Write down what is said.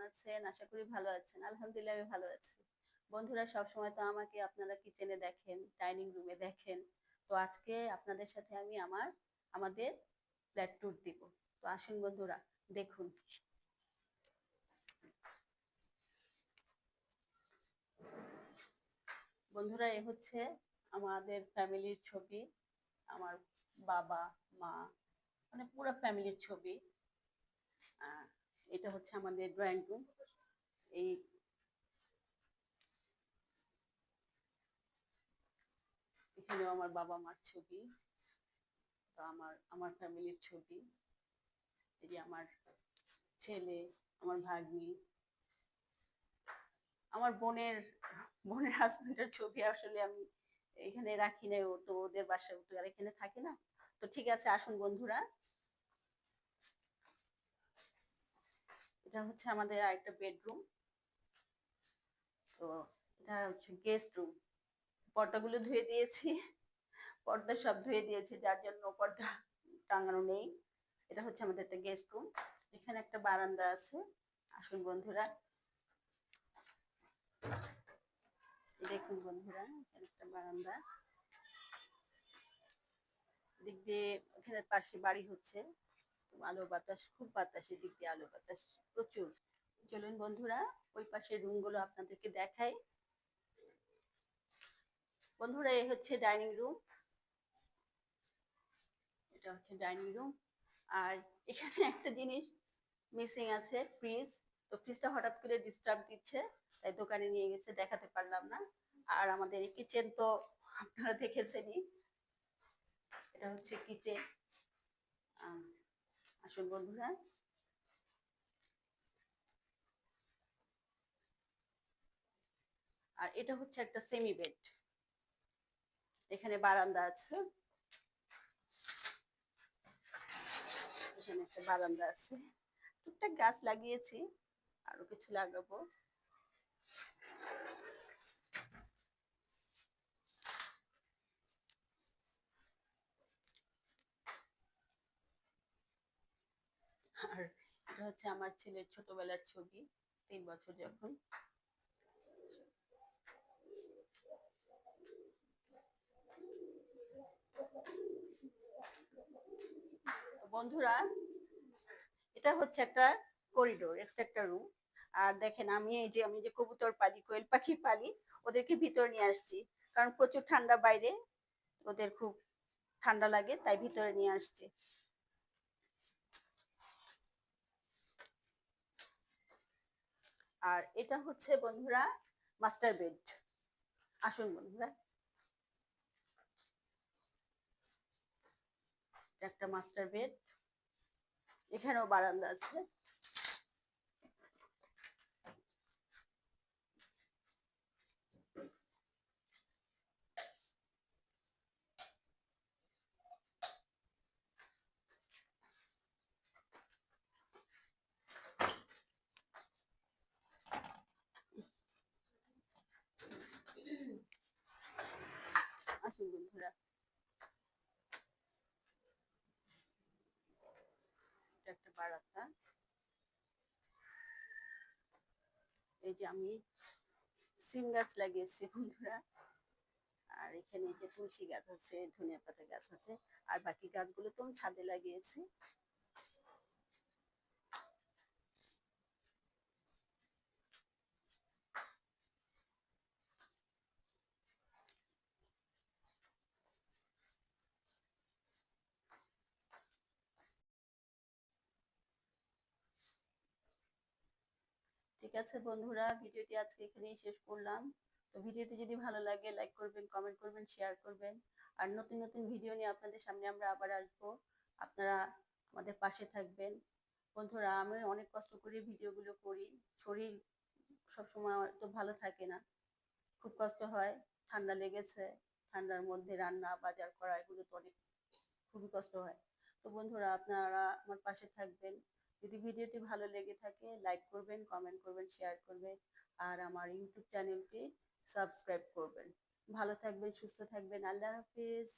আছেন? আশা করি ভালো আছেন। আলহামদুলিল্লাহ আমি ভালো আছি। বন্ধুরা সবসময় তো আমাকে আপনারা কিচেনে দেখেন, ডাইনিং রুমে দেখেন। তো আজকে আপনাদের সাথে আমি আমাদের ফ্ল্যাট ট্যুর দিব। তো আসুন বন্ধুরা দেখুন। বন্ধুরা এ হচ্ছে আমাদের ফ্যামিলির ছবি। আমার বাবা, মা মানে পুরো ফ্যামিলির ছবি। এটা হচ্ছে আমাদের ড্রয়িং রুম। এই এখানেও আমার বাবা মার ছবি। তো আমার ফ্যামিলির ছবি। এই যে আমার ছেলে, আমার ভাগ্নি, আমার বোনের হাজবেন্ডের ছবি আসলে আমি এখানে রাখি নাই, ও তো ওদের বাসায়, ও তো আর এখানে থাকে না। তো ঠিক আছে, আসুন বন্ধুরা। এটা হচ্ছে আমাদের আরেকটা বেডরুম। তো এটা হচ্ছে গেস্ট রুম। পর্দাগুলো ধুয়ে দিয়েছি, পর্দা সব ধুয়ে দিয়েছি, যার জন্য পর্দা টাঙানো নেই। এটা হচ্ছে আমাদের একটা গেস্ট রুম। এখানে একটা বারান্দা আছে। আসুন বন্ধুরা, দেখুন বন্ধুরা, এখানে একটা বারান্দা। দিক দিয়ে এখানে পাশে বাড়ি হচ্ছে, আলো বাতাস, খুব বাতাস, এদিক দিয়ে আলো বাতাস প্রচুর। চলুন বন্ধুরা ওই পাশের রুমগুলো আপনাদেরকে দেখাই। বন্ধুরা এই হচ্ছে ডাইনিং রুম। এটা হচ্ছে ডাইনিং রুম। আর এখানে একটা জিনিস মিসিং আছে, ফ্রিজ। তো ফ্রিজটা হঠাৎ করে ডিস্টার্ব দিচ্ছে, তাই দোকানে নিয়ে গেছে, দেখাতে পারলাম না। আর আমাদের কিচেন তো আপনারা দেখেছেনই। এটা হচ্ছে কিচেন। আসুন বন্ধুরা, আর এটা হচ্ছে একটা সেমি বেড। এখানে বারান্দা আছে, এখানে একটা বারান্দা আছে। টুকটাক গাছ লাগিয়েছি, আরো কিছু লাগাবো। আর এটা হচ্ছে আমার ছেলের ছোটবেলার ছবি, 3 বছর যখন। বন্ধুরা এটা হচ্ছে একটা করিডোর, এক্সট্রা একটা রুম। আর দেখেন আমি যে কবুতর পালি, কোয়েল পাখি পালি, ওদেরকে ভিতর নিয়ে আসছি। কারণ প্রচুর ঠান্ডা বাইরে, ওদের খুব ঠান্ডা লাগে, তাই ভিতরে নিয়ে আসছি। আর এটা হচ্ছে বন্ধুরা মাস্টার বেড। আসুন বন্ধুরা, একটা মাস্টার বেড। এখানেও বারান্দা আছে। আসুন বন্ধুরা, এটা একটা বারান্দা। এই যে আমি সিম গাছ লাগিয়েছি বন্ধুরা। আর এখানে যে তুলসী গাছ আছে, ধনিয়া পাতা গাছ আছে। আর বাকি গাছগুলো তো আমি ছাদে লাগিয়েছি। ঠিক আছে বন্ধুরা, ভিডিওটি আজকে এখানেই শেষ করলাম। তো ভিডিওটি যদি ভালো লাগে লাইক করবেন, কমেন্ট করবেন, শেয়ার করবেন। আর নতুন নতুন ভিডিও নিয়ে আপনাদের সামনে আমরা আবার আসবো। আপনারা আমাদের পাশে থাকবেন। বন্ধুরা আমি অনেক কষ্ট করে ভিডিওগুলো করি, শরীর সবসময় তো ভালো থাকে না, খুব কষ্ট হয়। ঠান্ডা লেগেছে, ঠান্ডার মধ্যে রান্না বাজার করা এগুলো তো অনেক খুবই কষ্ট হয়। তো বন্ধুরা আপনারা আমার পাশে থাকবেন। যদি ভিডিওটি ভালো লেগে থাকে লাইক করবেন, কমেন্ট করবেন, শেয়ার করবেন। আর আমার ইউটিউব চ্যানেলটি সাবস্ক্রাইব করবেন। ভালো থাকবেন, সুস্থ থাকবেন। আল্লাহ হাফিজ।